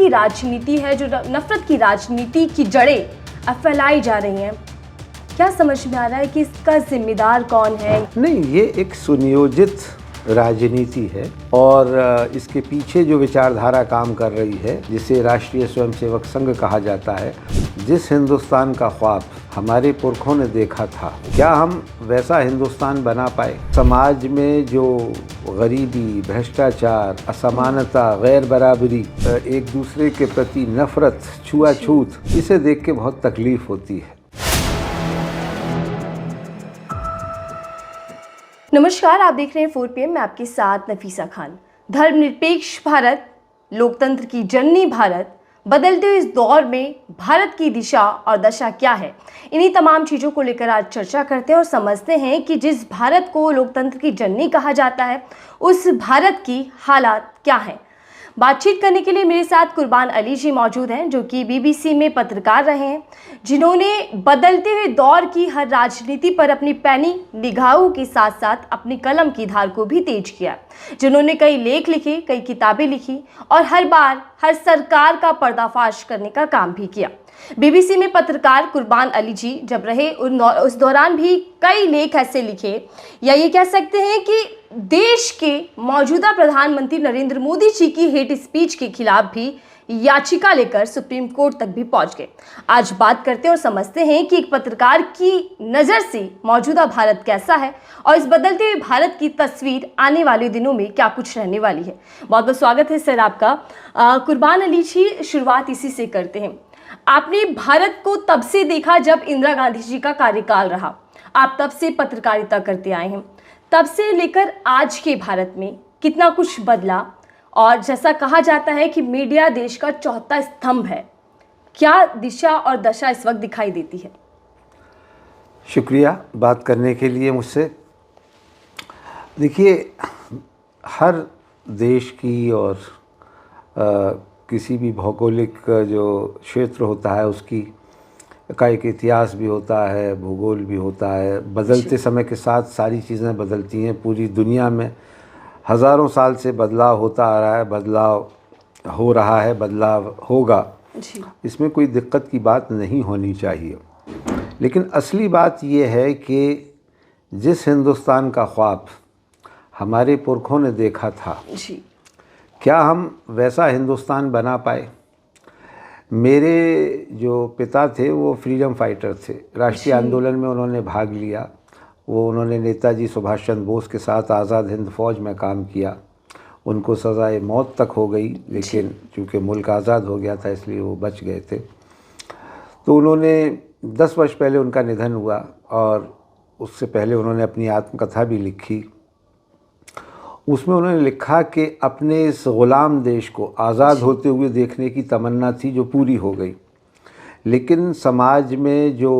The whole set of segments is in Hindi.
की राजनीति है, जो नफरत की राजनीति की जड़ें अब फैलाई जा रही हैं, क्या समझ में आ रहा है कि इसका जिम्मेदार कौन है? नहीं, ये एक सुनियोजित राजनीति है और इसके पीछे जो विचारधारा काम कर रही है, जिसे राष्ट्रीय स्वयंसेवक संघ कहा जाता है, जिस हिंदुस्तान का ख्वाब हमारे पुरखों ने देखा था, क्या हम वैसा हिंदुस्तान बना पाए? समाज में जो गरीबी, भ्रष्टाचार, असमानता, गैर बराबरी, एक दूसरे के प्रति नफरत, छुआछूत, इसे देख के बहुत तकलीफ होती है। नमस्कार, आप देख रहे हैं 4 PM, मैं आपके साथ नफीसा खान। धर्मनिरपेक्ष भारत, लोकतंत्र की जननी भारत, बदलते हुए इस दौर में भारत की दिशा और दशा क्या है, इन्हीं तमाम चीज़ों को लेकर आज चर्चा करते हैं और समझते हैं कि जिस भारत को लोकतंत्र की जननी कहा जाता है, उस भारत की हालात क्या हैं। बातचीत करने के लिए मेरे साथ कुर्बान अली जी मौजूद हैं, जो कि BBC में पत्रकार रहे हैं, जिन्होंने बदलते हुए दौर की हर राजनीति पर अपनी पैनी निगाहों के साथ साथ अपनी कलम की धार को भी तेज किया, जिन्होंने कई लेख लिखे, कई किताबें लिखी और हर बार हर सरकार का पर्दाफाश करने का काम भी किया। BBC में पत्रकार कुर्बान अली जी जब रहे, उस दौरान भी कई लेख ऐसे लिखे, या ये कह सकते हैं कि देश के मौजूदा प्रधानमंत्री नरेंद्र मोदी जी की हेट स्पीच के खिलाफ भी याचिका लेकर सुप्रीम कोर्ट तक भी पहुंच गए। आज बात करते हैं और समझते हैं कि एक पत्रकार की नज़र से मौजूदा भारत कैसा है और इस बदलते हुए भारत की तस्वीर आने वाले दिनों में क्या कुछ रहने वाली है। बहुत बहुत स्वागत है सर आपका। कुर्बान अली जी, शुरुआत इसी से करते हैं। आपने भारत को तब से देखा जब इंदिरा गांधी जी का कार्यकाल रहा, आप तब से पत्रकारिता करते आए हैं। तब से लेकर आज के भारत में कितना कुछ बदला, और जैसा कहा जाता है कि मीडिया देश का चौथा स्तंभ है, क्या दिशा और दशा इस वक्त दिखाई देती है? शुक्रिया बात करने के लिए मुझसे। देखिए, हर देश की और किसी भी भौगोलिक जो क्षेत्र होता है उसकी का एक इतिहास भी होता है, भूगोल भी होता है। बदलते समय के साथ सारी चीज़ें बदलती हैं। पूरी दुनिया में हज़ारों साल से बदलाव होता आ रहा है, बदलाव हो रहा है, बदलाव होगा, इसमें कोई दिक्कत की बात नहीं होनी चाहिए। लेकिन असली बात यह है कि जिस हिंदुस्तान का ख्वाब हमारे पुरखों ने देखा था, क्या हम वैसा हिंदुस्तान बना पाए? मेरे जो पिता थे वो फ्रीडम फाइटर थे, राष्ट्रीय आंदोलन में उन्होंने भाग लिया। उन्होंने नेताजी सुभाष चंद्र बोस के साथ आज़ाद हिंद फौज में काम किया। उनको सज़ाए मौत तक हो गई, लेकिन चूँकि मुल्क आज़ाद हो गया था इसलिए वो बच गए थे। तो उन्होंने 10 वर्ष पहले उनका निधन हुआ और उससे पहले उन्होंने अपनी आत्मकथा भी लिखी। उसमें उन्होंने लिखा कि अपने इस ग़ुलाम देश को आज़ाद होते हुए देखने की तमन्ना थी, जो पूरी हो गई। लेकिन समाज में जो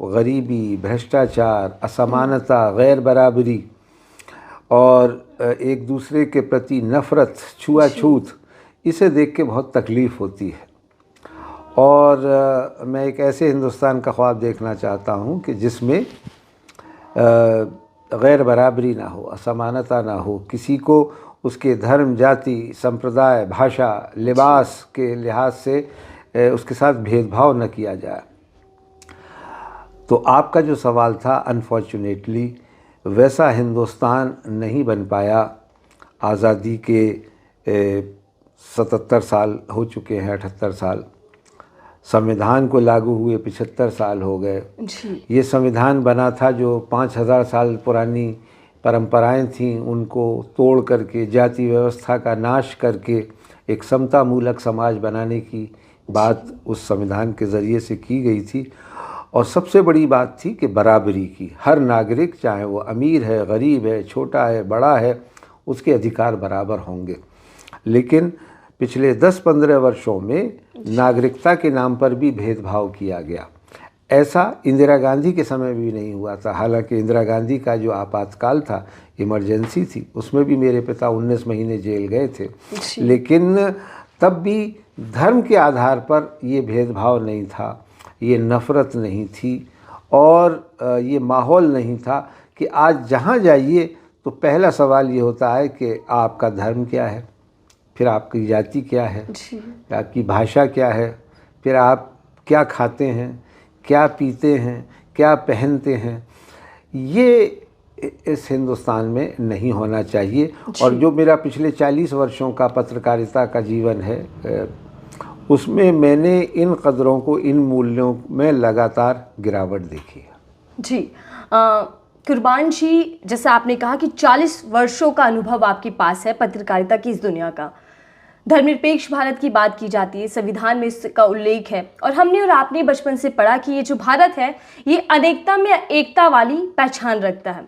गरीबी, भ्रष्टाचार, असमानता, गैर बराबरी और एक दूसरे के प्रति नफ़रत, छुआछूत, इसे देख के बहुत तकलीफ़ होती है। और मैं एक ऐसे हिंदुस्तान का ख्वाब देखना चाहता हूँ कि जिसमें गैर बराबरी ना हो, असमानता ना हो, किसी को उसके धर्म, जाति, संप्रदाय, भाषा, लिबास के लिहाज से उसके साथ भेदभाव न किया जाए। तो आपका जो सवाल था, अनफॉर्चुनेटली वैसा हिंदुस्तान नहीं बन पाया। आज़ादी के 77 साल हो चुके हैं, 78 साल। संविधान को लागू हुए 75 साल हो गए। ये संविधान बना था जो 5000 साल पुरानी परंपराएं थीं, उनको तोड़ करके, जाति व्यवस्था का नाश करके एक समतामूलक समाज बनाने की बात उस संविधान के ज़रिए से की गई थी। और सबसे बड़ी बात थी कि बराबरी की। हर नागरिक, चाहे वो अमीर है, गरीब है, छोटा है, बड़ा है, उसके अधिकार बराबर होंगे। लेकिन पिछले 10-15 वर्षों में नागरिकता के नाम पर भी भेदभाव किया गया। ऐसा इंदिरा गांधी के समय भी नहीं हुआ था। हालांकि इंदिरा गांधी का जो आपातकाल था, इमरजेंसी थी, उसमें भी मेरे पिता 19 महीने जेल गए थे। लेकिन तब भी धर्म के आधार पर ये भेदभाव नहीं था, ये नफ़रत नहीं थी और ये माहौल नहीं था कि आज जहाँ जाइए तो पहला सवाल ये होता है कि आपका धर्म क्या है, फिर आपकी जाति क्या है, जी। आपकी भाषा क्या है, फिर आप क्या खाते हैं, क्या पीते हैं, क्या पहनते हैं, ये इस हिंदुस्तान में नहीं होना चाहिए। और जो मेरा पिछले 40 वर्षों का पत्रकारिता का जीवन है, उसमें मैंने इन कदरों को, इन मूल्यों में लगातार गिरावट देखी है। जी। कुर्बान जी, जैसा आपने कहा कि 40 वर्षों का अनुभव आपके पास है पत्रकारिता की इस दुनिया का। धर्मनिरपेक्ष भारत की बात की जाती है, संविधान में इसका उल्लेख है, और हमने और आपने बचपन से पढ़ा कि ये जो भारत है ये अनेकता में एकता वाली पहचान रखता है।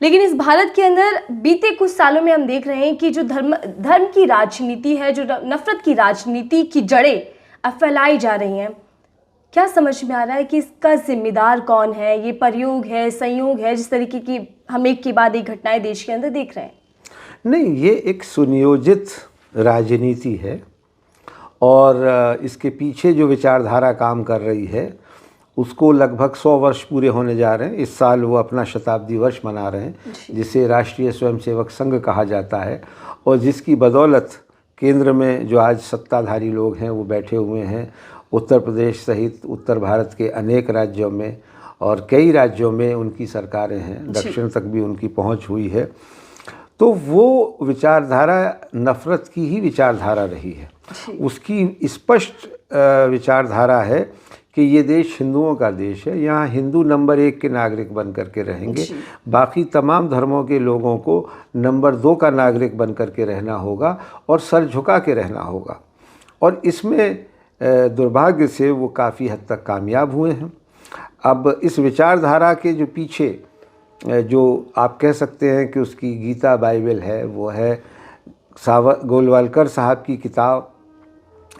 लेकिन इस भारत के अंदर बीते कुछ सालों में हम देख रहे हैं कि जो धर्म की राजनीति है, जो नफरत की राजनीति की जड़ें अब फैलाई जा रही हैं, क्या समझ में आ रहा है कि इसका जिम्मेदार कौन है? ये प्रयोग है, संयोग है, जिस तरीके की हम एक के बाद एक घटनाएं देश के अंदर देख रहे हैं? नहीं, ये एक सुनियोजित राजनीति है और इसके पीछे जो विचारधारा काम कर रही है उसको लगभग 100 वर्ष पूरे होने जा रहे हैं। इस साल वो अपना शताब्दी वर्ष मना रहे हैं, जिसे राष्ट्रीय स्वयंसेवक संघ कहा जाता है, और जिसकी बदौलत केंद्र में जो आज सत्ताधारी लोग हैं वो बैठे हुए हैं। उत्तर प्रदेश सहित उत्तर भारत के अनेक राज्यों में और कई राज्यों में उनकी सरकारें हैं, दक्षिण तक भी उनकी पहुंच हुई है। तो वो विचारधारा नफ़रत की ही विचारधारा रही है। उसकी स्पष्ट विचारधारा है कि ये देश हिंदुओं का देश है, यहाँ हिंदू नंबर 1 के नागरिक बन कर के रहेंगे, बाकी तमाम धर्मों के लोगों को नंबर 2 का नागरिक बन कर के रहना होगा और सर झुका के रहना होगा। और इसमें दुर्भाग्य से वो काफ़ी हद तक कामयाब हुए हैं। अब इस विचारधारा के जो पीछे जो आप कह सकते हैं कि उसकी गीता बाइबल है, वो है गोलवालकर साहब की किताब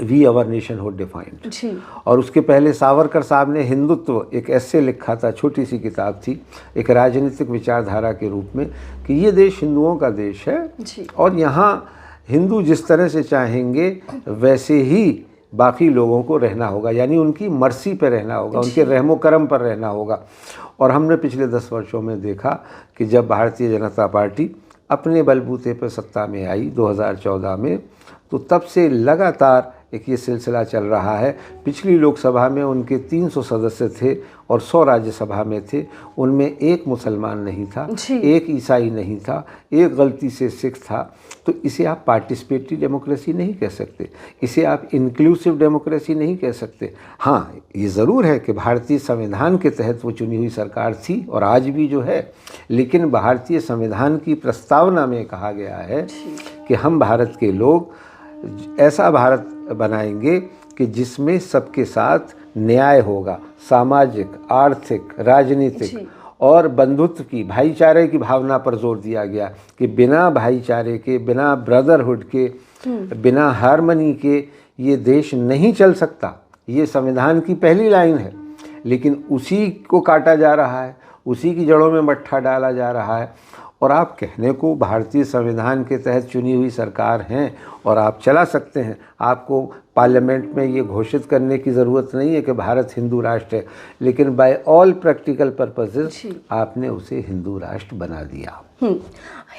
we our nationhood defined. और उसके पहले सावरकर साहब ने हिंदुत्व एक ऐसे लिखा था, छोटी सी किताब थी, एक राजनीतिक विचारधारा के रूप में, कि ये देश हिंदुओं का देश है और यहाँ हिंदू जिस तरह से चाहेंगे वैसे ही बाकी लोगों को रहना होगा, यानी उनकी मर्जी पर रहना होगा, उनके रहमो करम पर रहना होगा। और हमने पिछले 10 वर्षों में देखा कि जब भारतीय जनता पार्टी अपने बलबूते पर सत्ता में आई 2014 में, तो तब से लगातार एक ये सिलसिला चल रहा है। पिछली लोकसभा में उनके 300 सदस्य थे और 100 राज्यसभा में थे, उनमें एक मुसलमान नहीं था, एक ईसाई नहीं था, एक गलती से सिख था। तो इसे आप पार्टिसिपेटरी डेमोक्रेसी नहीं कह सकते, इसे आप इंक्लूसिव डेमोक्रेसी नहीं कह सकते। हाँ, ये ज़रूर है कि भारतीय संविधान के तहत वो चुनी हुई सरकार थी और आज भी जो है, लेकिन भारतीय संविधान की प्रस्तावना में कहा गया है कि हम भारत के लोग ऐसा भारत बनाएंगे कि जिसमें सबके साथ न्याय होगा, सामाजिक, आर्थिक, राजनीतिक और बंधुत्व की, भाईचारे की भावना पर जोर दिया गया कि बिना भाईचारे के, बिना ब्रदरहुड के, बिना हार्मनी के ये देश नहीं चल सकता। ये संविधान की पहली लाइन है, लेकिन उसी को काटा जा रहा है, उसी की जड़ों में मट्ठा डाला जा रहा है। और आप कहने को भारतीय संविधान के तहत चुनी हुई सरकार हैं और आप चला सकते हैं, आपको पार्लियामेंट में ये घोषित करने की ज़रूरत नहीं है कि भारत हिंदू राष्ट्र है, लेकिन बाय ऑल प्रैक्टिकल पर्पसेस आपने उसे हिंदू राष्ट्र बना दिया।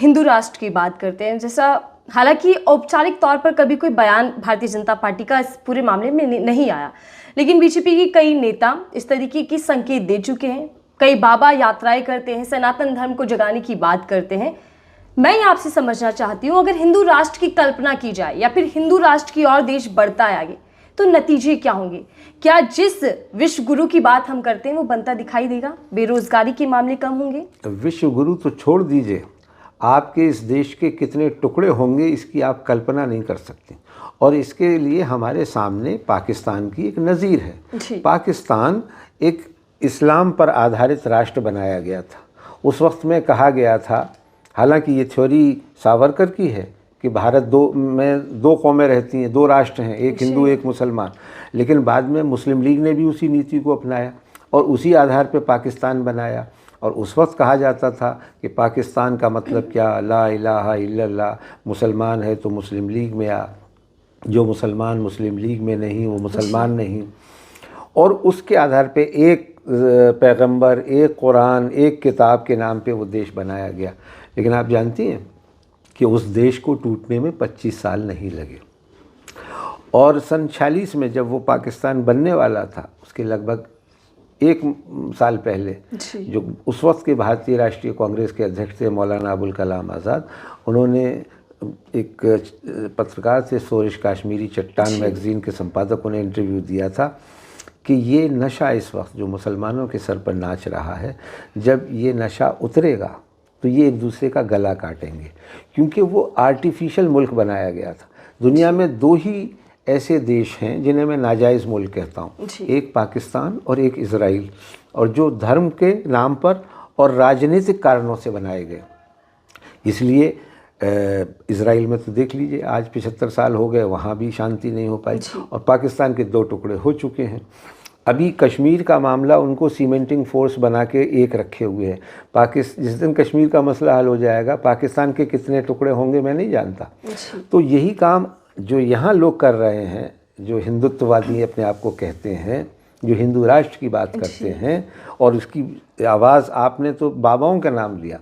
हिंदू राष्ट्र की बात करते हैं, जैसा हालांकि औपचारिक तौर पर कभी कोई बयान भारतीय जनता पार्टी का इस पूरे मामले में नहीं आया, लेकिन बीजेपी के कई नेता इस तरीके की संकेत दे चुके हैं। कई बाबा यात्राएं करते हैं, सनातन धर्म को जगाने की बात करते हैं। मैं आपसे समझना चाहती हूँ, अगर हिंदू राष्ट्र की कल्पना की जाए या फिर हिंदू राष्ट्र की ओर देश बढ़ता है आगे, तो नतीजे क्या होंगे? क्या जिस विश्व गुरु की बात हम करते हैं वो बनता दिखाई देगा? बेरोजगारी के मामले कम होंगे? विश्व गुरु तो छोड़ दीजिए, आपके इस देश के कितने टुकड़े होंगे इसकी आप कल्पना नहीं कर सकते। और इसके लिए हमारे सामने पाकिस्तान की एक नज़ीर है। पाकिस्तान एक इस्लाम पर आधारित राष्ट्र बनाया गया था। उस वक्त में कहा गया था, हालांकि ये थ्योरी सावरकर की है कि भारत दो कौमें रहती हैं, 2 राष्ट्र हैं, एक हिंदू एक मुसलमान, लेकिन बाद में मुस्लिम लीग ने भी उसी नीति को अपनाया और उसी आधार पर पाकिस्तान बनाया। और उस वक्त कहा जाता था कि पाकिस्तान का मतलब क्या, ला इलाहा इल्लल्लाह, मुसलमान है तो मुस्लिम लीग में आ, जो मुसलमान मुस्लिम लीग में नहीं वो मुसलमान नहीं। और उसके आधार पे एक पैगंबर, एक कुरान, एक किताब के नाम पे वो देश बनाया गया। लेकिन आप जानती हैं कि उस देश को टूटने में 25 साल नहीं लगे। और सन 46 में जब वो पाकिस्तान बनने वाला था, उसके लगभग 1 साल पहले जो उस वक्त के भारतीय राष्ट्रीय कांग्रेस के अध्यक्ष थे मौलाना अबुल कलाम आज़ाद, उन्होंने एक पत्रकार थे सोरेश काश्मीरी, चट्टान मैगज़ीन के संपादकों ने इंटरव्यू दिया था कि ये नशा इस वक्त जो मुसलमानों के सर पर नाच रहा है, जब ये नशा उतरेगा तो ये एक दूसरे का गला काटेंगे, क्योंकि वो आर्टिफिशियल मुल्क बनाया गया था। दुनिया में 2 ही ऐसे देश हैं जिन्हें मैं नाजायज़ मुल्क कहता हूँ, एक पाकिस्तान और एक इज़राइल, और जो धर्म के नाम पर और राजनीतिक कारणों से बनाए गए। इसलिए इज़राइल में तो देख लीजिए आज 75 साल हो गए, वहाँ भी शांति नहीं हो पाई, और पाकिस्तान के 2 टुकड़े हो चुके हैं। अभी कश्मीर का मामला उनको सीमेंटिंग फोर्स बना के एक रखे हुए है। जिस दिन कश्मीर का मसला हल हो जाएगा, पाकिस्तान के कितने टुकड़े होंगे मैं नहीं जानता। तो यही काम जो यहाँ लोग कर रहे हैं, जो हिंदुत्ववादी अपने आप को कहते हैं, जो हिंदू राष्ट्र की बात करते हैं, और उसकी आवाज़ आपने तो बाबाओं का नाम लिया।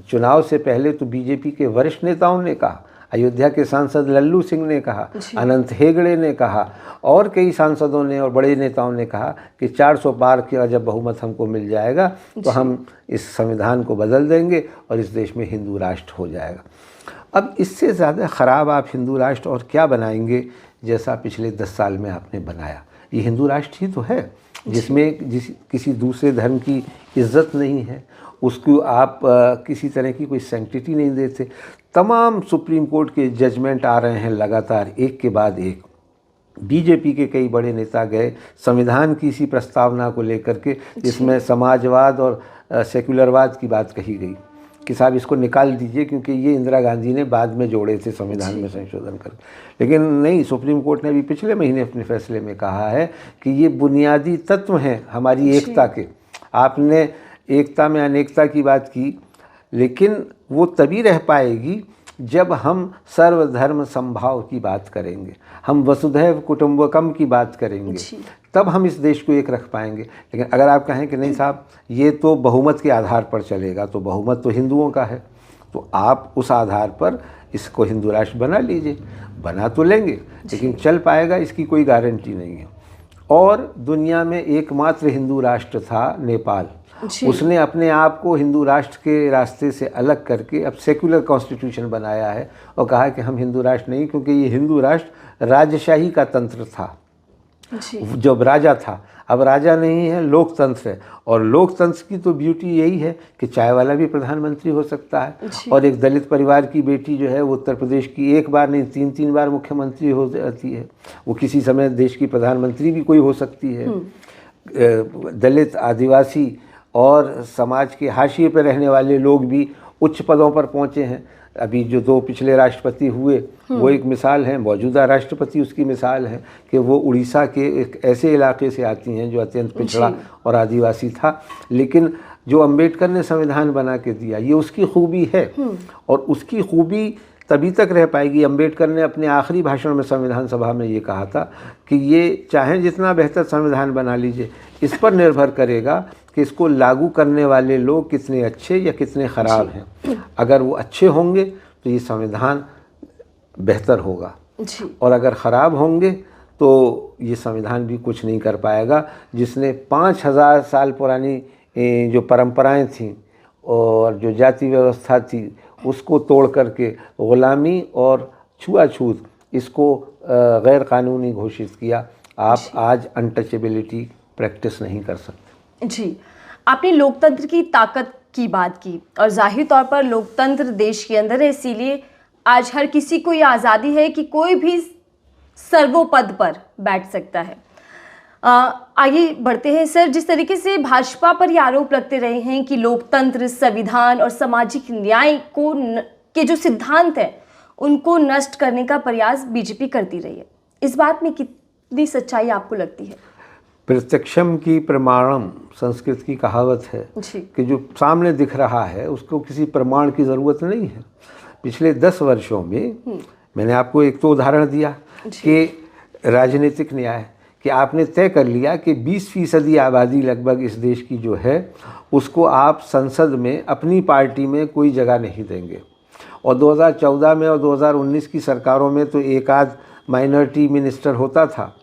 चुनाव से पहले तो बीजेपी के वरिष्ठ नेताओं ने कहा, अयोध्या के सांसद लल्लू सिंह ने कहा, अनंत हेगड़े ने कहा, और कई सांसदों ने और बड़े नेताओं ने कहा कि 400 पार का जब बहुमत हमको मिल जाएगा तो हम इस संविधान को बदल देंगे और इस देश में हिंदू राष्ट्र हो जाएगा। अब इससे ज़्यादा ख़राब आप हिंदू राष्ट्र और क्या बनाएंगे, जैसा पिछले 10 साल में आपने बनाया। ये हिंदू राष्ट्र ही तो है जिसमें किसी दूसरे धर्म की इज्जत नहीं है, उसको आप किसी तरह की कोई सैंक्टिटी नहीं देते। तमाम सुप्रीम कोर्ट के जजमेंट आ रहे हैं लगातार, एक के बाद एक। बीजेपी के कई बड़े नेता गए संविधान की इसी प्रस्तावना को लेकर के, जिसमें समाजवाद और सेकुलरवाद की बात कही गई कि साहब इसको निकाल दीजिए, क्योंकि ये इंदिरा गांधी ने बाद में जोड़े थे संविधान में संशोधन कर। लेकिन नहीं, सुप्रीम कोर्ट ने भी पिछले महीने अपने फैसले में कहा है कि ये बुनियादी तत्व हैं हमारी एकता के। आपने एकता में अनेकता की बात की, लेकिन वो तभी रह पाएगी जब हम सर्वधर्म समभाव की बात करेंगे, हम वसुधैव कुटुंबकम की बात करेंगे, तब हम इस देश को एक रख पाएंगे। लेकिन अगर आप कहें कि नहीं साहब ये तो बहुमत के आधार पर चलेगा, तो बहुमत तो हिंदुओं का है, तो आप उस आधार पर इसको हिंदू राष्ट्र बना लीजिए। बना तो लेंगे, लेकिन चल पाएगा इसकी कोई गारंटी नहीं है। और दुनिया में एकमात्र हिंदू राष्ट्र था नेपाल, उसने अपने आप को हिंदू राष्ट्र के रास्ते से अलग करके अब सेक्युलर कॉन्स्टिट्यूशन बनाया है और कहा कि हम हिंदू राष्ट्र नहीं, क्योंकि ये हिंदू राष्ट्र राजशाही का तंत्र था। जब राजा था, अब राजा नहीं है, लोकतंत्र है। और लोकतंत्र की तो ब्यूटी यही है कि चाय वाला भी प्रधानमंत्री हो सकता है, और एक दलित परिवार की बेटी जो है वो उत्तर प्रदेश की 1 बार नहीं 3-3 बार मुख्यमंत्री हो जाती है, वो किसी समय देश की प्रधानमंत्री भी कोई हो सकती है। दलित, आदिवासी और समाज के हाशिए पर रहने वाले लोग भी उच्च पदों पर पहुँचे हैं। अभी जो 2 पिछले राष्ट्रपति हुए वो एक मिसाल है, मौजूदा राष्ट्रपति उसकी मिसाल है कि वो उड़ीसा के एक ऐसे इलाके से आती हैं जो अत्यंत पिछड़ा और आदिवासी था, लेकिन जो अंबेडकर ने संविधान बना के दिया ये उसकी खूबी है। और उसकी खूबी तभी तक रह पाएगी। अंबेडकर ने अपने आखिरी भाषण में संविधान सभा में ये कहा था कि ये चाहे जितना बेहतर संविधान बना लीजिए, इस पर निर्भर करेगा कि इसको लागू करने वाले लोग कितने अच्छे या कितने ख़राब हैं। अगर वो अच्छे होंगे तो ये संविधान बेहतर होगा, और अगर ख़राब होंगे तो ये संविधान भी कुछ नहीं कर पाएगा, जिसने 5000 साल पुरानी जो परंपराएं थीं और जो जाति व्यवस्था थी उसको तोड़ करके ग़ुलामी और छुआछूत इसको गैर कानूनी घोषित किया। आप आज अनटचेबिलिटी प्रैक्टिस नहीं कर सकते। जी, आपने लोकतंत्र की ताकत की बात की, और जाहिर तौर पर लोकतंत्र देश के अंदर है, इसीलिए आज हर किसी को ये आज़ादी है कि कोई भी सर्वोपद पर बैठ सकता है। आगे बढ़ते हैं सर। जिस तरीके से भाजपा पर ये आरोप लगते रहे हैं कि लोकतंत्र, संविधान और सामाजिक न्याय को के जो सिद्धांत हैं उनको नष्ट करने का प्रयास बीजेपी करती रही है, इस बात में कितनी सच्चाई आपको लगती है? प्रत्यक्षम की प्रमाणम संस्कृत की कहावत है कि जो सामने दिख रहा है उसको किसी प्रमाण की ज़रूरत नहीं है। पिछले 10 वर्षों में मैंने आपको एक तो उदाहरण दिया कि राजनीतिक न्याय, कि आपने तय कर लिया कि 20% आबादी लगभग इस देश की जो है उसको आप संसद में अपनी पार्टी में कोई जगह नहीं देंगे, और 2014 में और 2019 की सरकारों में तो एक आध माइनॉरिटी मिनिस्टर होता था,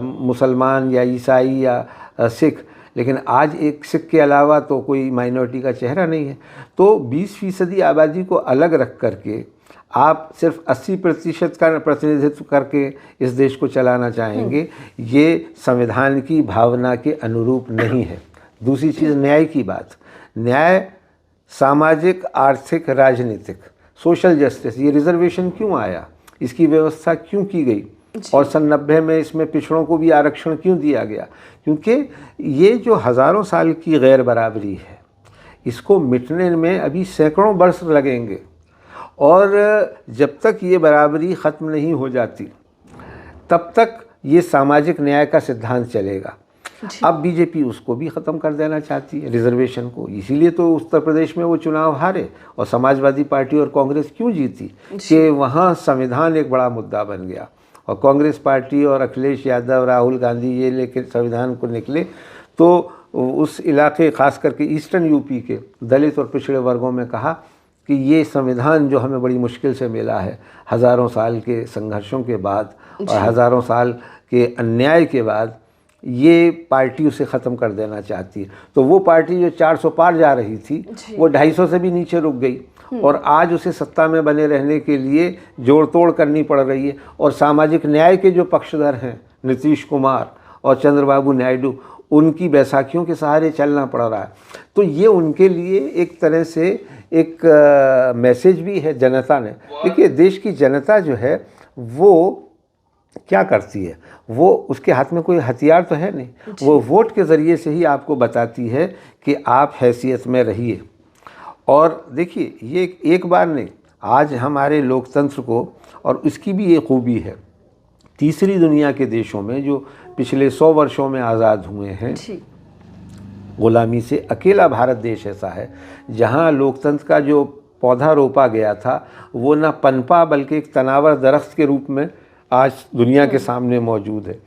मुसलमान या ईसाई या सिख, लेकिन आज एक सिख के अलावा तो कोई माइनॉरिटी का चेहरा नहीं है। तो 20% आबादी को अलग रख करके आप सिर्फ 80% का प्रतिनिधित्व करके इस देश को चलाना चाहेंगे, ये संविधान की भावना के अनुरूप नहीं है। दूसरी चीज़ न्याय की बात, न्याय सामाजिक, आर्थिक, राजनीतिक, सोशल जस्टिस, ये रिजर्वेशन क्यों आया, इसकी व्यवस्था क्यों की गई, और सन 90 में इसमें पिछड़ों को भी आरक्षण क्यों दिया गया, क्योंकि ये जो हज़ारों साल की गैर बराबरी है, इसको मिटने में अभी सैकड़ों वर्ष लगेंगे, और जब तक ये बराबरी ख़त्म नहीं हो जाती तब तक ये सामाजिक न्याय का सिद्धांत चलेगा। अब बीजेपी उसको भी ख़त्म कर देना चाहती है, रिजर्वेशन को। इसीलिए तो उत्तर प्रदेश में वो चुनाव हारे, और समाजवादी पार्टी और कांग्रेस क्यों जीती कि वहाँ संविधान एक बड़ा मुद्दा बन गया, और कांग्रेस पार्टी और अखिलेश यादव, राहुल गांधी ये लेकर संविधान को निकले, तो उस इलाके ख़ास करके ईस्टर्न यूपी के दलित और पिछड़े वर्गों में कहा कि ये संविधान जो हमें बड़ी मुश्किल से मिला है, हज़ारों साल के संघर्षों के बाद और हज़ारों साल के अन्याय के बाद, ये पार्टी उसे ख़त्म कर देना चाहती है। तो वो पार्टी जो 400 पार जा रही थी, वो 250 से भी नीचे रुक गई, और आज उसे सत्ता में बने रहने के लिए जोड़ तोड़ करनी पड़ रही है। और सामाजिक न्याय के जो पक्षधर हैं, नीतीश कुमार और चंद्रबाबू नायडू, उनकी बैसाखियों के सहारे चलना पड़ रहा है। तो ये उनके लिए एक तरह से एक मैसेज भी है जनता ने। देखिए, देश की जनता जो है वो क्या करती है, वो उसके हाथ में कोई हथियार तो है नहीं, वो वोट के ज़रिए से ही आपको बताती है कि आप हैसियत में रहिए। और देखिए, ये एक बार नहीं, आज हमारे लोकतंत्र को, और उसकी भी एक खूबी है, तीसरी दुनिया के देशों में जो पिछले 100 वर्षों में आज़ाद हुए हैं गुलामी से, अकेला भारत देश ऐसा है जहाँ लोकतंत्र का जो पौधा रोपा गया था वो ना पनपा बल्कि एक तनावर दरख्त के रूप में आज दुनिया के सामने मौजूद है।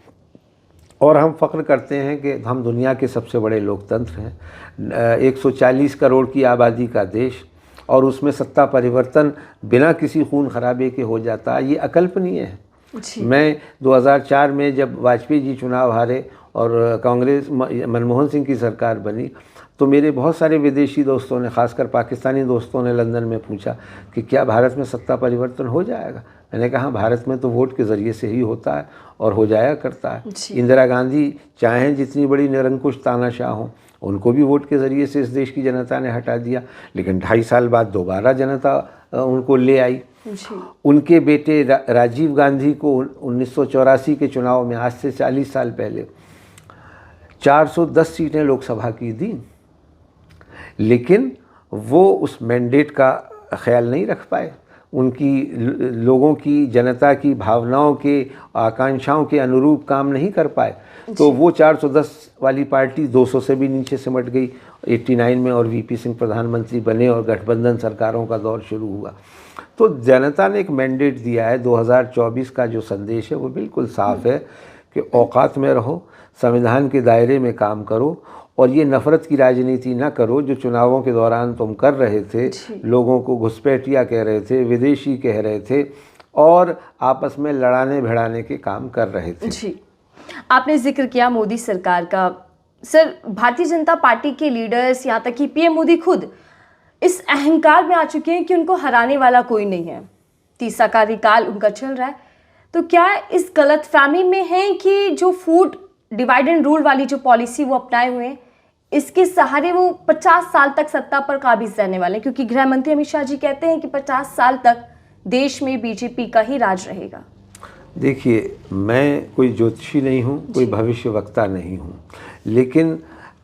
और हम फ़ख्र करते हैं कि हम दुनिया के सबसे बड़े लोकतंत्र हैं। 140 करोड़ की आबादी का देश, और उसमें सत्ता परिवर्तन बिना किसी खून खराबे के हो जाता, ये अकल्पनीय है। मैं 2004 में जब वाजपेयी जी चुनाव हारे और कांग्रेस मनमोहन सिंह की सरकार बनी, तो मेरे बहुत सारे विदेशी दोस्तों ने, खासकर पाकिस्तानी दोस्तों ने लंदन में पूछा कि क्या भारत में सत्ता परिवर्तन हो जाएगा। मैंने कहा, भारत में तो वोट के ज़रिए से ही होता है और हो जाया करता है। इंदिरा गांधी चाहें जितनी बड़ी निरंकुश तानाशाह हों, उनको भी वोट के ज़रिए से इस देश की जनता ने हटा दिया, लेकिन 2.5 साल बाद दोबारा जनता उनको ले आई। उनके बेटे राजीव गांधी को 1984 के चुनाव में, आज से 40 साल पहले, 410 सीटें लोकसभा की दी, लेकिन वो उस मैंडेट का ख्याल नहीं रख पाए। उनकी लोगों की, जनता की भावनाओं के, आकांक्षाओं के अनुरूप काम नहीं कर पाए, तो वो 410 वाली पार्टी 200 से भी नीचे सिमट गई 89 में, और वीपी सिंह प्रधानमंत्री बने और गठबंधन सरकारों का दौर शुरू हुआ। तो जनता ने एक मैंडेट दिया है। 2024 का जो संदेश है वो बिल्कुल साफ है कि औकात में रहो, संविधान के दायरे में काम करो, और ये नफ़रत की राजनीति ना करो जो चुनावों के दौरान तुम कर रहे थे। लोगों को घुसपैठिया कह रहे थे, विदेशी कह रहे थे, और आपस में लड़ाने भिड़ाने के काम कर रहे थे। जी, आपने जिक्र किया मोदी सरकार का। सर, भारतीय जनता पार्टी के लीडर्स, यहाँ तक कि पीएम मोदी खुद इस अहंकार में आ चुके हैं कि उनको हराने वाला कोई नहीं है। 30 कार्यकाल उनका चल रहा है, तो क्या इस गलतफहमी में है कि जो फूड डिवाइड एंड रूल वाली जो पॉलिसी वो अपनाए हुए हैं, इसके सहारे वो 50 साल तक सत्ता पर काबिज रहने वाले हैं? क्योंकि गृह मंत्री अमित शाह जी कहते हैं कि 50 साल तक देश में बीजेपी का ही राज रहेगा। देखिए, मैं कोई ज्योतिषी नहीं हूँ, कोई भविष्यवक्ता नहीं हूँ, लेकिन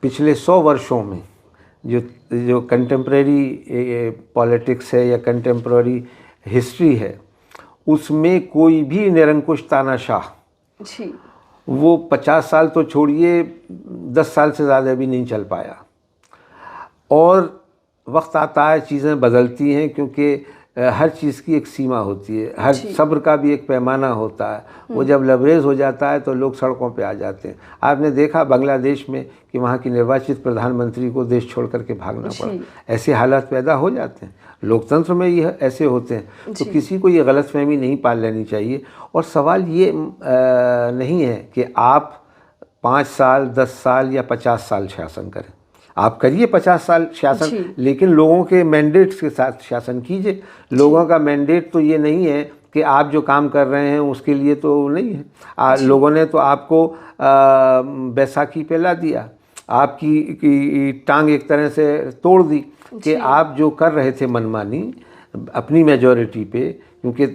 पिछले 100 वर्षों में जो कंटेम्प्रेरी पॉलिटिक्स है या कंटेम्प्रेरी हिस्ट्री है, उसमें कोई भी निरंकुश तानाशाह वो 50 साल तो छोड़िए, 10 साल से ज़्यादा भी नहीं चल पाया। और वक्त आता है, चीज़ें बदलती हैं, क्योंकि हर चीज़ की एक सीमा होती है, हर सब्र का भी एक पैमाना होता है। वो जब लबरेज हो जाता है तो लोग सड़कों पे आ जाते हैं। आपने देखा बांग्लादेश में कि वहाँ की निर्वाचित प्रधानमंत्री को देश छोड़ करके भागना पड़ा। ऐसे हालात पैदा हो जाते हैं, लोकतंत्र में ये ऐसे होते हैं। तो किसी को ये गलतफहमी नहीं पाल लेनी चाहिए। और सवाल ये नहीं है कि आप 5 साल, 10 साल या 50 साल शासन करें। आप करिए 50 साल शासन, लेकिन लोगों के मैंडेट्स के साथ शासन कीजिए। लोगों का मैंडेट तो ये नहीं है कि आप जो काम कर रहे हैं उसके लिए तो नहीं है। लोगों ने तो आपको बैसाखी पे ला दिया, आपकी टांग एक तरह से तोड़ दी कि आप जो कर रहे थे मनमानी अपनी मेजॉरिटी पे, क्योंकि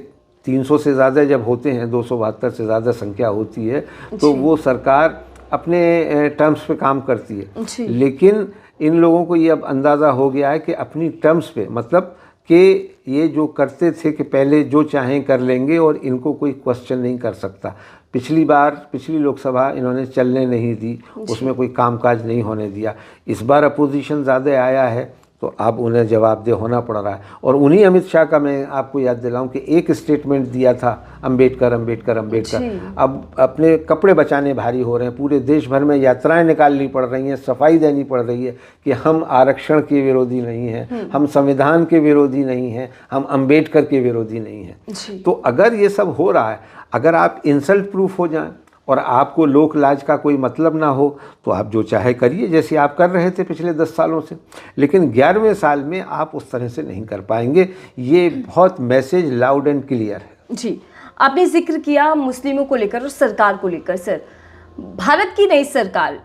300 से ज़्यादा जब होते हैं, 272 से ज़्यादा संख्या होती है, तो वो सरकार अपने टर्म्स पे काम करती है। लेकिन इन लोगों को ये अब अंदाज़ा हो गया है कि अपनी टर्म्स पे, मतलब कि ये जो करते थे कि पहले जो चाहें कर लेंगे और इनको कोई क्वेश्चन नहीं कर सकता। पिछली लोकसभा इन्होंने चलने नहीं दी, उसमें कोई कामकाज नहीं होने दिया। इस बार अपोजिशन ज़्यादा आया है तो अब उन्हें जवाबदेह होना पड़ रहा है। और उन्हीं अमित शाह का मैं आपको याद दिलाऊं कि एक स्टेटमेंट दिया था, अंबेडकर। अब अपने कपड़े बचाने भारी हो रहे हैं, पूरे देश भर में यात्राएं निकालनी पड़ रही हैं, सफाई देनी पड़ रही है कि हम आरक्षण के विरोधी नहीं हैं, हम संविधान के विरोधी नहीं हैं, हम अंबेडकर के विरोधी नहीं हैं। तो अगर ये सब हो रहा है, अगर आप इंसल्ट प्रूफ हो जाएं और आपको लोक लाज का कोई मतलब ना हो, तो आप जो चाहे करिए, जैसे आप कर रहे थे पिछले 10 सालों से। लेकिन 11वें साल में आप उस तरह से नहीं कर पाएंगे। ये बहुत मैसेज लाउड एंड क्लियर है। जी, आपने जिक्र किया मुस्लिमों को लेकर और सरकार को लेकर। सर, भारत की नई सरकार,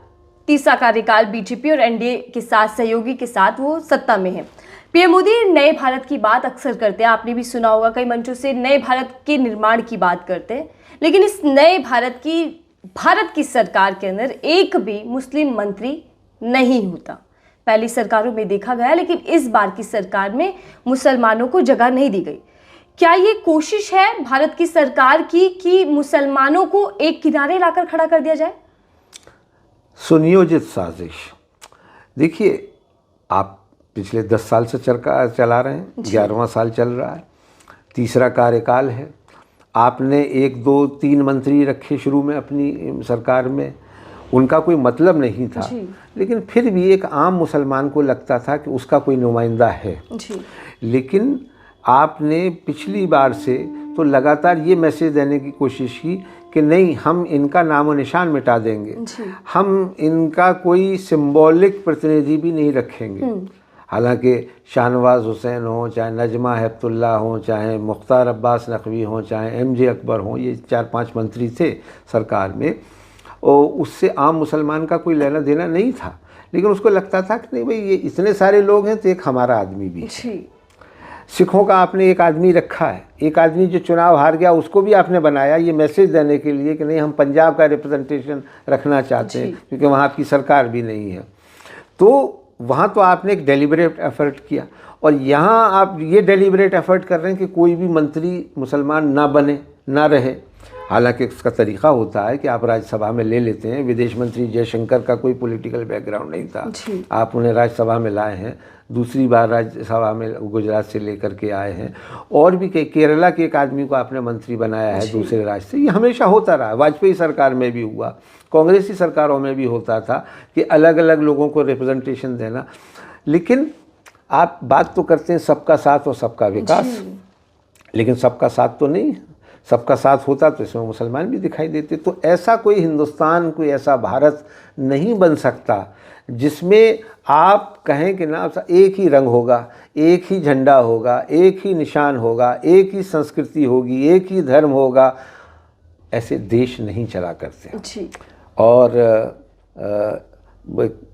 तीसरा कार्यकाल बीजेपी और एनडीए के साथ, सहयोगी के साथ वो सत्ता में है। पीएम मोदी नए भारत की बात अक्सर करते हैं, आपने भी सुना होगा, कई मंचों से नए भारत के निर्माण की बात करते हैं। लेकिन इस नए भारत की सरकार के अंदर एक भी मुस्लिम मंत्री नहीं होता। पहली सरकारों में देखा गया, लेकिन इस बार की सरकार में मुसलमानों को जगह नहीं दी गई। क्या ये कोशिश है भारत की सरकार की कि मुसलमानों को एक किनारे लाकर खड़ा कर दिया जाए? सुनियोजित साजिश। देखिए, आप पिछले 10 साल से चला रहे हैं, 11वां साल चल रहा है, तीसरा कार्यकाल है। आपने 1, 2, 3 मंत्री रखे शुरू में अपनी सरकार में, उनका कोई मतलब नहीं था, लेकिन फिर भी एक आम मुसलमान को लगता था कि उसका कोई नुमाइंदा है। लेकिन आपने पिछली बार से तो लगातार ये मैसेज देने की कोशिश की कि नहीं, हम इनका नामो निशान मिटा देंगे, हम इनका कोई सिंबॉलिक प्रतिनिधि भी नहीं रखेंगे। हालांकि शाहनवाज हुसैन हो, चाहे नजमा हेपतुल्ला हो, चाहे मुख्तार अब्बास नकवी हो, चाहे एमजे अकबर हो, ये 4-5 मंत्री थे सरकार में, और उससे आम मुसलमान का कोई लेना देना नहीं था। लेकिन उसको लगता था कि नहीं भाई, ये इतने सारे लोग हैं तो एक हमारा आदमी भी है। सिखों का आपने एक आदमी रखा है, एक आदमी जो चुनाव हार गया उसको भी आपने बनाया, ये मैसेज देने के लिए कि नहीं, हम पंजाब का रिप्रेजेंटेशन रखना चाहते हैं, क्योंकि वहाँ आपकी सरकार भी नहीं है। तो वहाँ तो आपने एक डेलिब्रेट एफर्ट किया, और यहाँ आप ये डेलिब्रेट एफर्ट कर रहे हैं कि कोई भी मंत्री मुसलमान ना बने, ना रहे। हालांकि इसका तरीका होता है कि आप राज्यसभा में ले लेते हैं। विदेश मंत्री जयशंकर का कोई पॉलिटिकल बैकग्राउंड नहीं था, आप उन्हें राज्यसभा में लाए हैं, दूसरी बार राज्यसभा में गुजरात से लेकर के आए हैं। और भी केरला के एक आदमी को आपने मंत्री बनाया है दूसरे राज्य से। ये हमेशा होता रहा, वाजपेयी सरकार में भी हुआ, कांग्रेसी सरकारों में भी होता था कि अलग अलग लोगों को रिप्रेजेंटेशन देना। लेकिन आप बात तो करते हैं सबका साथ और सबका विकास, लेकिन सबका साथ तो नहीं है। सबका साथ होता तो इसमें मुसलमान भी दिखाई देते। तो ऐसा कोई हिंदुस्तान, कोई ऐसा भारत नहीं बन सकता जिसमें आप कहें कि ना एक ही रंग होगा, एक ही झंडा होगा, एक ही निशान होगा, एक ही संस्कृति होगी, एक ही धर्म होगा। ऐसे देश नहीं चला करते। और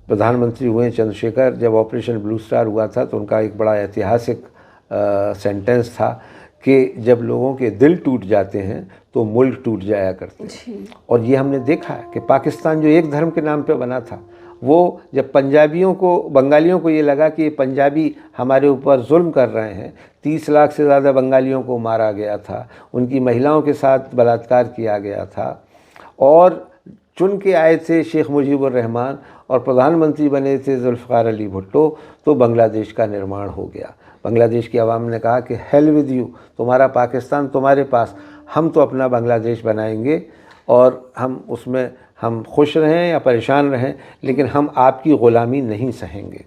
प्रधानमंत्री हुए चंद्रशेखर, जब ऑपरेशन ब्लू स्टार हुआ था तो उनका एक बड़ा ऐतिहासिक सेंटेंस था कि जब लोगों के दिल टूट जाते हैं तो मुल्क टूट जाया करते हैं। और ये हमने देखा है कि पाकिस्तान जो एक धर्म के नाम पे बना था, वो जब पंजाबियों को, बंगालियों को ये लगा कि ये पंजाबी हमारे ऊपर जुल्म कर रहे हैं, 30 लाख से ज़्यादा बंगालियों को मारा गया था, उनकी महिलाओं के साथ बलात्कार किया गया था, और चुन के आए थे शेख मुजीबुर रहमान और प्रधानमंत्री बने थे जुल्फ़िकार अली भुट्टो, तो बांग्लादेश का निर्माण हो गया। बांग्लादेश की आवाम ने कहा कि हेल विद यू, तुम्हारा पाकिस्तान तुम्हारे पास, हम तो अपना बांग्लादेश बनाएंगे और हम उसमें हम खुश रहें या परेशान रहें, लेकिन हम आपकी ग़ुलामी नहीं सहेंगे।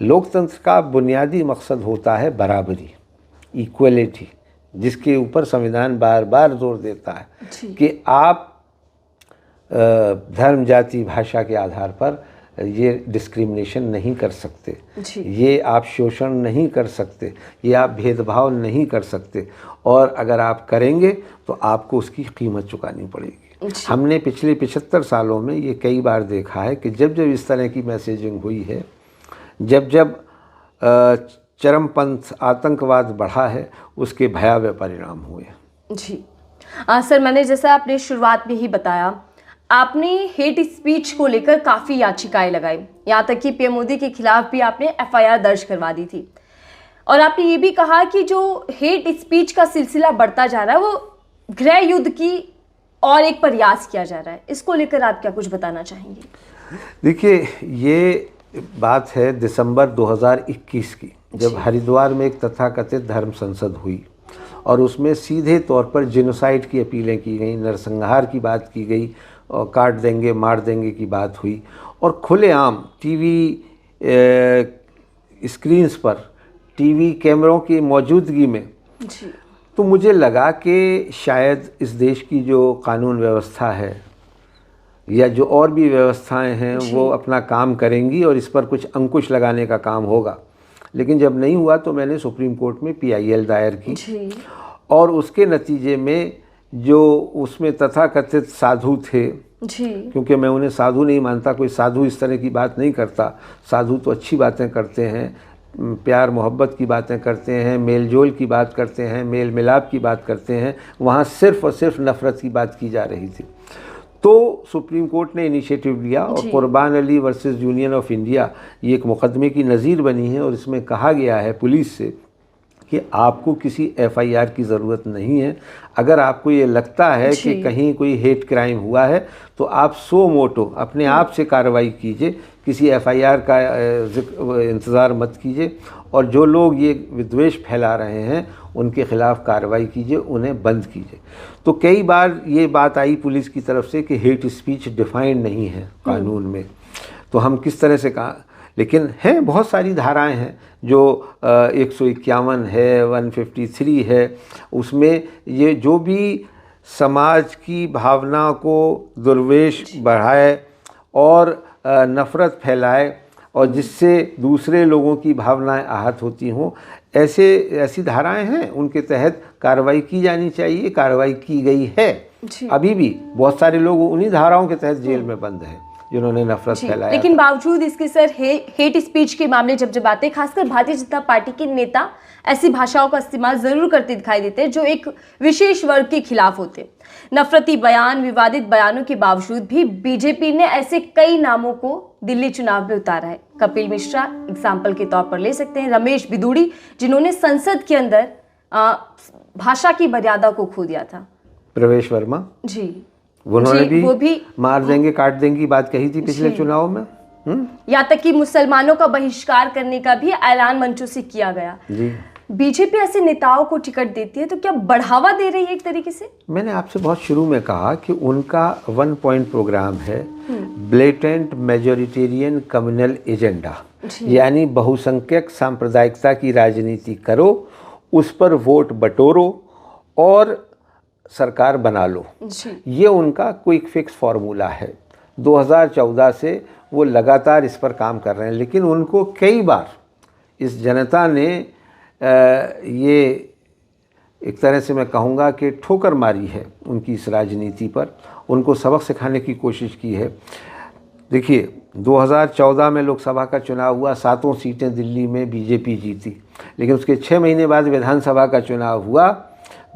लोकतंत्र का बुनियादी मकसद होता है बराबरी, इक्वलिटी, जिसके ऊपर संविधान बार बार जोर देता है कि आप धर्म, जाति, भाषा के आधार पर ये डिस्क्रिमिनेशन नहीं कर सकते, ये आप शोषण नहीं कर सकते, ये आप भेदभाव नहीं कर सकते, और अगर आप करेंगे तो आपको उसकी कीमत चुकानी पड़ेगी। हमने पिछले 75 सालों में ये कई बार देखा है कि जब जब इस तरह की मैसेजिंग हुई है, जब जब चरमपंथ आतंकवाद बढ़ा है, उसके भयावह परिणाम हुए। जी सर, मैंने जैसा आपने शुरुआत में ही बताया, आपने हेट स्पीच को लेकर काफ़ी याचिकाएं लगाई, यहाँ तक कि पीएम मोदी के खिलाफ भी आपने एफआईआर दर्ज करवा दी थी, और आपने ये भी कहा कि जो हेट स्पीच का सिलसिला बढ़ता जा रहा है वो गृह युद्ध की और एक प्रयास किया जा रहा है। इसको लेकर आप क्या कुछ बताना चाहेंगे? देखिए, ये बात है दिसंबर 2021 की, जब हरिद्वार में एक तथाकथित धर्म संसद हुई और उसमें सीधे तौर पर जेनोसाइड की अपीलें की गई, नरसंहार की बात की गई और काट देंगे मार देंगे की बात हुई, और खुलेआम टीवी स्क्रीन्स पर, टीवी कैमरों की मौजूदगी में तो मुझे लगा कि शायद इस देश की जो कानून व्यवस्था है या जो और भी व्यवस्थाएं हैं वो अपना काम करेंगी और इस पर कुछ अंकुश लगाने का काम होगा। लेकिन जब नहीं हुआ तो मैंने सुप्रीम कोर्ट में PIL दायर की, और उसके नतीजे में जो उसमें तथाकथित साधु थे, क्योंकि मैं उन्हें साधु नहीं मानता, कोई साधु इस तरह की बात नहीं करता, साधु तो अच्छी बातें करते हैं, प्यार मोहब्बत की बातें करते हैं, मेल जोल की बात करते हैं, मेल मिलाप की बात करते हैं, वहाँ सिर्फ़ और सिर्फ नफ़रत की बात की जा रही थी। तो सुप्रीम कोर्ट ने इनिशिएटिव लिया और कुर्बान Ali versus union of India ये एक मुकदमे की नज़ीर बनी है, और इसमें कहा गया है पुलिस से कि आपको किसी FIR की ज़रूरत नहीं है। अगर आपको ये लगता है कि कहीं कोई हेट क्राइम हुआ है तो आप सो मोटो अपने आप से कार्रवाई कीजिए, किसी FIR का इंतज़ार मत कीजिए, और जो लोग ये विद्वेष फैला रहे हैं उनके ख़िलाफ़ कार्रवाई कीजिए, उन्हें बंद कीजिए। तो कई बार ये बात आई पुलिस की तरफ से कि हेट स्पीच डिफाइंड नहीं है कानून में, तो हम किस तरह से कहा, लेकिन हैं बहुत सारी धाराएं हैं जो 151 है, 153 है, उसमें ये जो भी समाज की भावना को दुर्वेश बढ़ाए और नफ़रत फैलाए और जिससे दूसरे लोगों की भावनाएं आहत होती हों, ऐसी धाराएं हैं, उनके तहत कार्रवाई की जानी चाहिए। कार्रवाई की गई है। अभी भी बहुत सारे लोग उन्हीं धाराओं के तहत जेल में बंद हैं जिन्होंने नफरत फैलाया। लेकिन बावजूद इसके सर हेट स्पीच के मामले जब आते हैं, खासकर भारतीय जनता पार्टी के नेता ऐसी भाषाओं का इस्तेमाल जरूर करते दिखाई देते हैं जो एक विशेष वर्ग के खिलाफ होते हैं। नफरती बयान, विवादित बयानों के बावजूद भी बीजेपी ने ऐसे कई नामों को दिल्ली चुनाव में उतारा है। कपिल मिश्रा एग्जाम्पल के तौर पर ले सकते हैं, रमेश बिदूड़ी जिन्होंने संसद के अंदर भाषा की मर्यादा को खो दिया था, प्रवेश वर्मा जी, उन्होंने वो भी मार देंगे काट देंगे की बात कही थी पिछले चुनाव में। यहाँ तक कि मुसलमानों का बहिष्कार करने का भी ऐलान मंचों से किया गया जी। बीजेपी ऐसे नेताओं को टिकट देती है तो क्या बढ़ावा दे रही है एक तरीके से? मैंने आपसे बहुत शुरू में कहा कि उनका 1 पॉइंट प्रोग्राम है, ब्लेटेंट मेजोरिटेरियन कम्युनल एजेंडा, यानी बहुसंख्यक सांप्रदायिकता की राजनीति करो, उस पर वोट बटोरो और सरकार बना लो। ये उनका क्विक फिक्स फार्मूला है। 2014 से वो लगातार इस पर काम कर रहे हैं, लेकिन उनको कई बार इस जनता ने ये एक तरह से मैं कहूँगा कि ठोकर मारी है उनकी इस राजनीति पर, उनको सबक सिखाने की कोशिश की है। देखिए 2014 में लोकसभा का चुनाव हुआ, 7 सीटें दिल्ली में बीजेपी जीती, लेकिन उसके 6 महीने बाद विधानसभा का चुनाव हुआ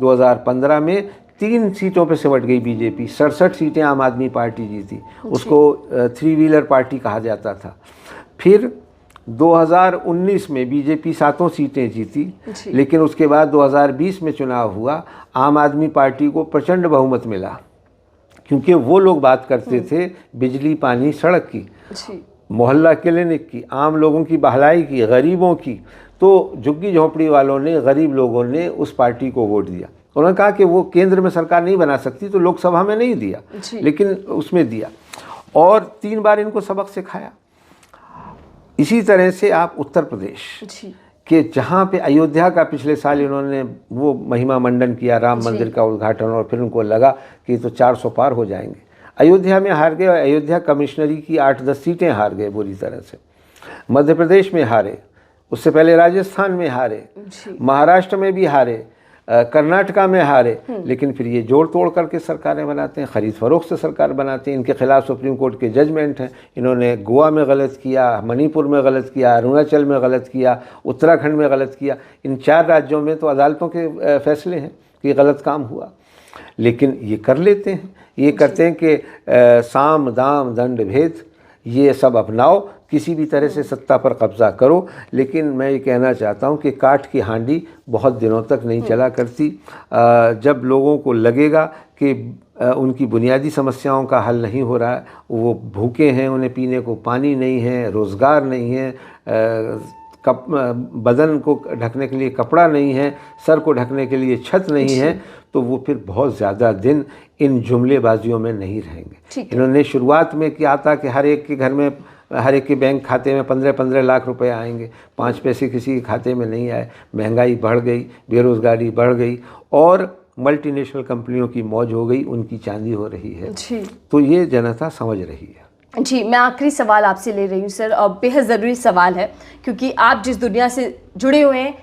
2015 में, 3 सीटों पे सिमट गई बीजेपी, 67 सीटें आम आदमी पार्टी जीती, उसको 3 व्हीलर पार्टी कहा जाता था। फिर 2019 में बीजेपी 7 सीटें जीती, लेकिन उसके बाद 2020 में चुनाव हुआ, आम आदमी पार्टी को प्रचंड बहुमत मिला, क्योंकि वो लोग बात करते थे बिजली पानी सड़क की। मोहल्ला क्लिनिक की, आम लोगों की भलाई की, गरीबों की। तो झुग्गी झोंपड़ी वालों ने, गरीब लोगों ने उस पार्टी को वोट दिया। उन्होंने कहा कि वो केंद्र में सरकार नहीं बना सकती, तो लोकसभा में नहीं दिया, लेकिन उसमें दिया, और 3 बार इनको सबक सिखाया। इसी तरह से आप उत्तर प्रदेश कि जहाँ पे अयोध्या का पिछले साल इन्होंने वो महिमा मंडन किया, राम मंदिर का उद्घाटन, और फिर उनको लगा कि तो 400 पार हो जाएंगे। अयोध्या में हार गए, और अयोध्या कमिश्नरी की 8-10 सीटें हार गए बुरी तरह से। मध्य प्रदेश में हारे, उससे पहले राजस्थान में हारे, महाराष्ट्र में भी हारे, कर्नाटका में हारे, लेकिन फिर ये जोड़ तोड़ करके सरकारें बनाते हैं, खरीद फरोख्त से सरकार बनाते हैं। इनके खिलाफ सुप्रीम कोर्ट के जजमेंट हैं। इन्होंने गोवा में गलत किया, मणिपुर में गलत किया, अरुणाचल में गलत किया, उत्तराखंड में गलत किया। इन 4 राज्यों में तो अदालतों के फैसले हैं कि गलत काम हुआ, लेकिन ये कर लेते हैं। ये करते हैं कि साम दाम दंड भेद ये सब अपनाओ, किसी भी तरह से सत्ता पर कब्जा करो। लेकिन मैं ये कहना चाहता हूँ कि काठ की हांडी बहुत दिनों तक नहीं चला करती। जब लोगों को लगेगा कि उनकी बुनियादी समस्याओं का हल नहीं हो रहा है, वो भूखे हैं, उन्हें पीने को पानी नहीं है, रोज़गार नहीं है, बदन को ढकने के लिए कपड़ा नहीं है, सर को ढकने के लिए छत नहीं है, तो वो फिर बहुत ज़्यादा दिन इन जुमलेबाजियों में नहीं रहेंगे। इन्होंने शुरुआत में किया था कि हर एक के घर में, हर एक के बैंक खाते में 15-15 लाख रुपए आएंगे, 5 पैसे किसी के खाते में नहीं आए। महंगाई बढ़ गई, बेरोज़गारी बढ़ गई, और मल्टीनेशनल कंपनियों की मौज हो गई, उनकी चांदी हो रही है। तो ये जनता समझ रही है। जी, मैं आखिरी सवाल आपसे ले रही हूँ सर, और बेहद ज़रूरी सवाल है, क्योंकि आप जिस दुनिया से जुड़े हुए हैं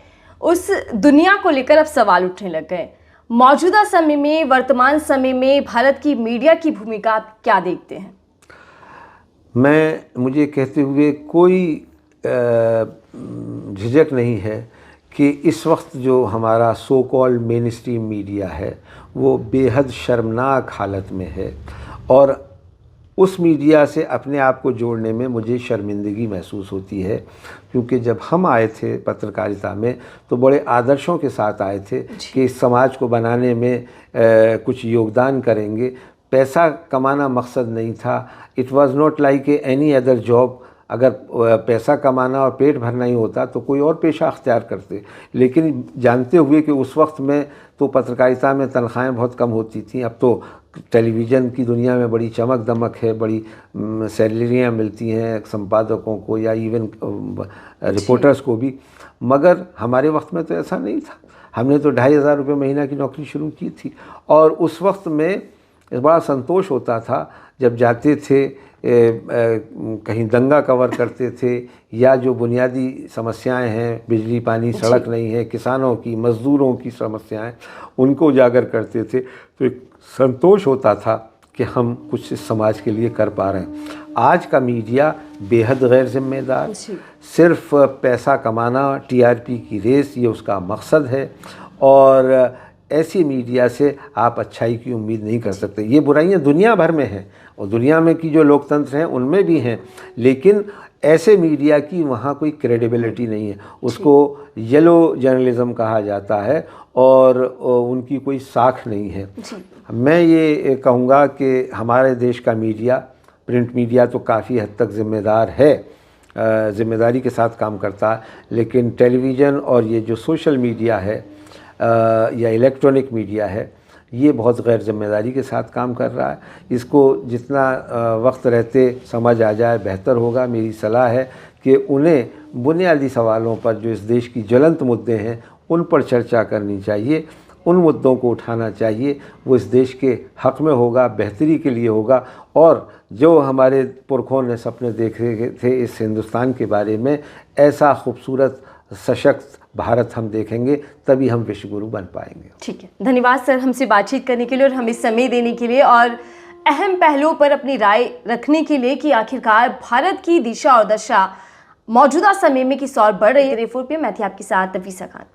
उस दुनिया को लेकर अब सवाल उठने लग गए। मौजूदा समय में, वर्तमान समय में भारत की मीडिया की भूमिका आप क्या देखते हैं? मुझे कहते हुए कोई झिझक नहीं है कि इस वक्त जो हमारा so called main stream media है वो बेहद शर्मनाक हालत में है, और उस मीडिया से अपने आप को जोड़ने में मुझे शर्मिंदगी महसूस होती है। क्योंकि जब हम आए थे पत्रकारिता में तो बड़े आदर्शों के साथ आए थे कि इस समाज को बनाने में कुछ योगदान करेंगे। पैसा कमाना मकसद नहीं था। It was not like any other job. अगर पैसा कमाना और पेट भरना ही होता तो कोई और पेशा अख्तियार करते, लेकिन जानते हुए कि उस वक्त में तो पत्रकारिता में तनख्वाहें बहुत कम होती थी। अब तो टेलीविज़न की दुनिया में बड़ी चमक दमक है, बड़ी सैलरियाँ मिलती हैं संपादकों को या इवन रिपोर्टर्स को भी, मगर हमारे वक्त में तो ऐसा नहीं था। हमने तो 2500 रुपये महीना की नौकरी शुरू की थी, और उस वक्त में बड़ा संतोष होता था जब जाते थे, कहीं दंगा कवर करते थे, या जो बुनियादी समस्याएं हैं, बिजली पानी सड़क नहीं है, किसानों की, मज़दूरों की समस्याएं, उनको उजागर करते थे, तो एक संतोष होता था कि हम कुछ इस समाज के लिए कर पा रहे हैं। आज का मीडिया बेहद गैर जिम्मेदार, सिर्फ पैसा कमाना, टीआरपी की रेस, ये उसका मकसद है, और ऐसी मीडिया से आप अच्छाई की उम्मीद नहीं कर सकते। ये बुराइयां दुनिया भर में हैं, और दुनिया में की जो लोकतंत्र हैं उनमें भी हैं, लेकिन ऐसे मीडिया की वहाँ कोई क्रेडिबिलिटी नहीं है। उसको येलो जर्नलिज़म कहा जाता है, और उनकी कोई साख नहीं है। मैं ये कहूँगा कि हमारे देश का मीडिया, प्रिंट मीडिया तो काफ़ी हद तक ज़िम्मेदार है, ज़िम्मेदारी के साथ काम करता है, लेकिन टेलीविज़न और ये जो सोशल मीडिया है या इलेक्ट्रॉनिक मीडिया है, ये बहुत गैर जिम्मेदारी के साथ काम कर रहा है। इसको जितना वक्त रहते समझ आ जाए बेहतर होगा। मेरी सलाह है कि उन्हें बुनियादी सवालों पर, जो इस देश की ज्वलंत मुद्दे हैं, उन पर चर्चा करनी चाहिए, उन मुद्दों को उठाना चाहिए। वो इस देश के हक़ में होगा, बेहतरी के लिए होगा, और जो हमारे पुरखों ने सपने देखे थे इस हिंदुस्तान के बारे में, ऐसा खूबसूरत सशक्त भारत हम देखेंगे, तभी हम विश्वगुरु बन पाएंगे। ठीक है, धन्यवाद सर हमसे बातचीत करने के लिए और हमें समय देने के लिए, और अहम पहलुओं पर अपनी राय रखने के लिए कि आखिरकार भारत की दिशा और दशा मौजूदा समय में किस ओर बढ़ रही है। 4 PM मैं थी आपके साथ नफीसा खान।